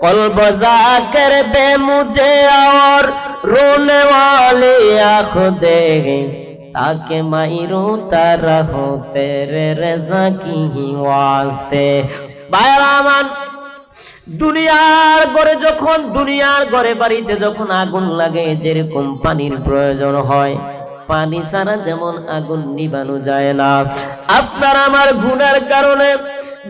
कल्ब जाकर दे मुझे और रोने वाले आँख दे, ताकि मैं रोता रहूं तेरे रज़ा की ही वास्ते। बायरामान দুনিয়ার ঘরে যখন দুনিয়ার ঘরে বাড়িতে যখন আগুন লাগে যেরকম পানির প্রয়োজন হয়, পানি ছাড়া যেমন আগুন নিভানো যায় না, আপনার আমার গুনার কারণে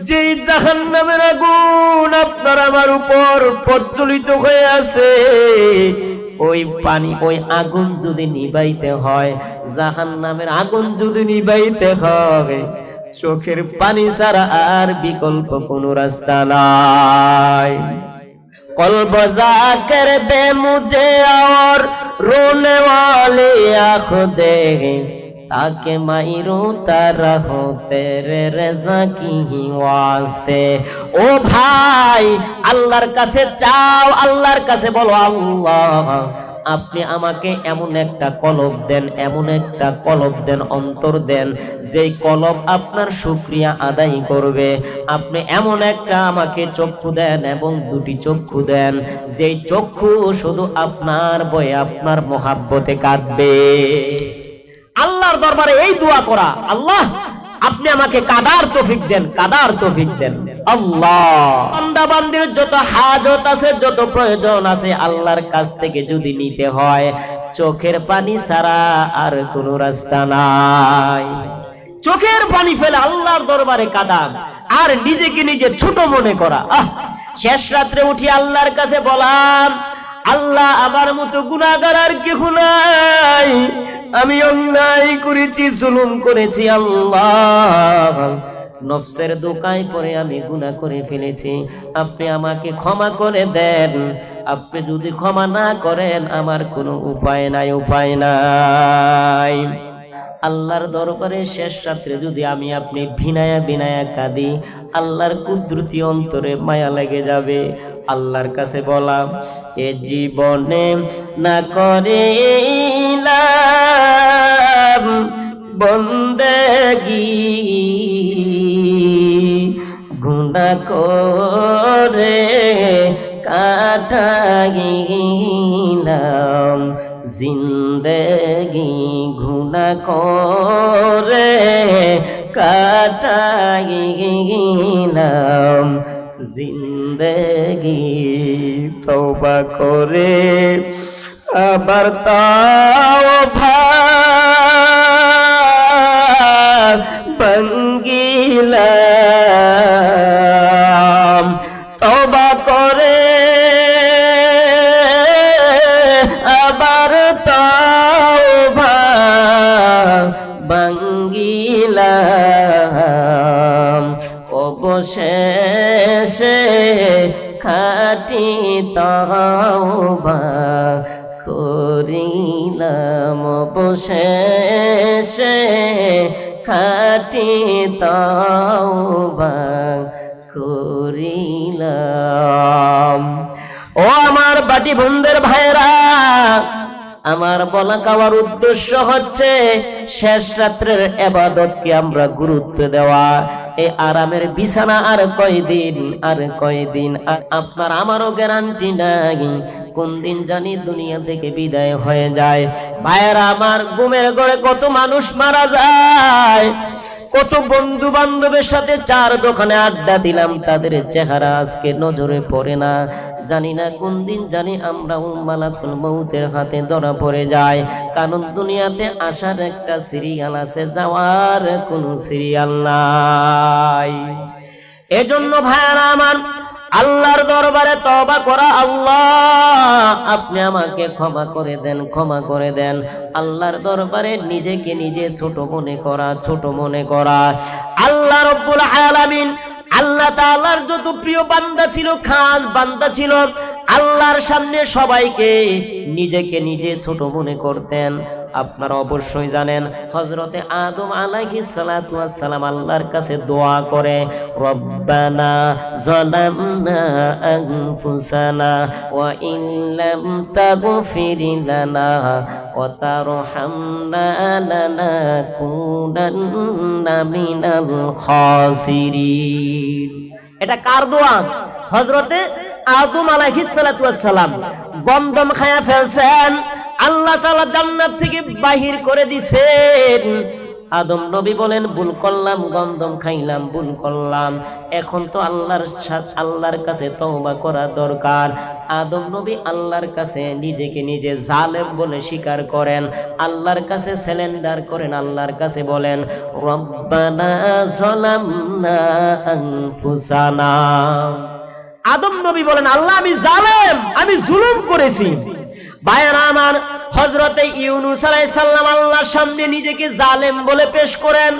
যেই জাহান্নামের আগুন আপনার আমার উপর প্রজ্বলিত হয়ে আছে, ওই পানি ওই আগুন যদি নিভাইতে হয়, জাহান্নামের আগুন যদি নিভাইতে হয়, চোখের পানি ছাড়া আর বিকল্প কোনো রাস্তা নাই। কলব জাকের দে মুঝে और रोने वाले आँख दे, ताकि मैं रोता रहूं तेरे रज़ा की ही वास्ते। ও ভাই, আল্লাহর কাছে চাও, আল্লাহর কাছে বলো, আল্লাহ আপনি আমাকে এমন একটা কলব দেন, এমন একটা কলব দেন, অন্তর দেন, যেই কলব আপনার শুকরিয়া আদায় করবে। আপনি এমন একটা আমাকে চক্ষু দেন এবং দুটি চক্ষু দেন, যেই চক্ষু শুধু আপনার ভয়ে আপনার মহাব্বতে কাঁদবে। আল্লাহর দরবারে এই দোয়া করা, আল্লাহ আপনি আমাকে কাদার তৌফিক দেন, কাদার তৌফিক দেন। আল্লাহ বান্দা বান্দির যত হাজত আছে, যত প্রয়োজন আছে, আল্লাহর কাছ থেকে যদি নিতে হয়, চোখের পানি ছাড়া আর কোনো রাস্তা নাই। চোখের পানি ফেলে আল্লাহর দরবারে কাঁদা আর নিজেকে নিজে ছোট মনে করা। শেষ রাত্রে উঠি আল্লাহর কাছে বলাম, আল্লাহ আমার মতো গুনাহগার আর কেউ নাই, আমি অন্যায় করেছি, জুলুম করেছি, আল্লাহ নফসের দোকায় পড়ে আমি গুনাহ করে ফেলেছি, আপনি আমাকে ক্ষমা করে দেন। আপনি যদি ক্ষমা না করেন আমার কোনো উপায় নাই, উপায় নাই। আল্লাহর দরবারে শেষ রাত্রে যদি আমি আপনি ভিনায়া ভিনায়া কাঁদি, আল্লাহর কুদরতি অন্তরে মায়া লেগে যাবে। আল্লাহর কাছে বলাম, এ জীবনে না করিলাম বন্দেগি, গুনাহ করে কাটাইলাম জিন্দেগি, গুনাহ করে কাটাইলাম জিন্দেগি। তওবা করে আবার তাও ভাঙ্গিলাম, তওবা করে আবার তাওবা ভাঙ্গিলাম, অবশেষে খাঁটি তাওবা করিলাম, অবশেষে খাঁটি তাওবা করিলাম। ও আমার বাটি বোনদের ভাইরা, আমার বলা কাওয়ার উদ্দেশ্য হচ্ছে শেষ রাত্রের ইবাদতকে আমরা গুরুত্ব দেওয়া। এই আরামের বিছানা আর কয়দিন, আর কয়দিন, আর আপনার আমারও গ্যারান্টি নাই কোন দিন জানি দুনিয়া থেকে বিদায় হয়ে যায়। ভাইরা আমার, ঘুমের ঘরে কত মানুষ মারা যায়, কত বন্ধু বান্ধবের সাথে চার দোকানে আড্ডা দিলাম, তাদের চেহারা আজকে নজরে পড়ে না। জানি না কোন দিন জানি আমরা মালাকুল মউতের হাতে ধরা পড়ে যায়। কারণ দুনিয়াতে আসার একটা সিরিয়াল আছে, যাওয়ার কোনো সিরিয়াল নাই। এজন্য ভাইরা আমার, আল্লাহর দরবারে তওবা করা, আল্লাহ আপনি আমাকে ক্ষমা করে দেন, ক্ষমা করে দেন। আল্লাহর দরবারে নিজেকে নিজে ছোট মনে করা, ছোট মনে করা। আল্লাহ রাব্বুল আলামিন, আল্লাহ তাআলার যত প্রিয় বান্দা ছিল, খাস বান্দা ছিল, আল্লাহর সামনে সবাইকে নিজেকে নিজে ছোট মনে করতেন। আপনারা অবশ্যই জানেন হযরতে আদম আলাইহিস সালাতু ওয়াস সালাম আল্লাহর কাছে দোয়া করে, রব্বানা যালামনা আনফুসানা ওয়া ইন লাম তাগফির লানা ওয়া তারহামনা লানাকুনান্না মিনাল খাসিরিন। এটা কার দোয়া? হযরতে আদম আলাইহিস সালাতু ওয়াস সালাম গন্ধম খায়া ফেলছেন, আল্লাহ তাআলা জান্নাত থেকে বাহির করে দিয়েছেন। আদম নবী বলেন ভুল করলাম, গন্ধম খাইলাম, ভুল করলাম, এখন তো আল্লাহর কাছে তওবা করা দরকার। আদম নবী আল্লাহর কাছে নিজেকে নিজে জালেম বলে স্বীকার করেন, আল্লাহর কাছে সারেন্ডার করেন, আল্লাহর কাছে বলেন রব্বানা যালামনা আনফুসানা। আদম নবী বলেন আল্লাহ আমি জালেম, আমি জুলুম করেছি। ভাইরা আমার, হযরতে ইউনূস আলাইহিস সালাম আল্লাহর সামনে নিজেকে জালেম বলে পেশ করেন।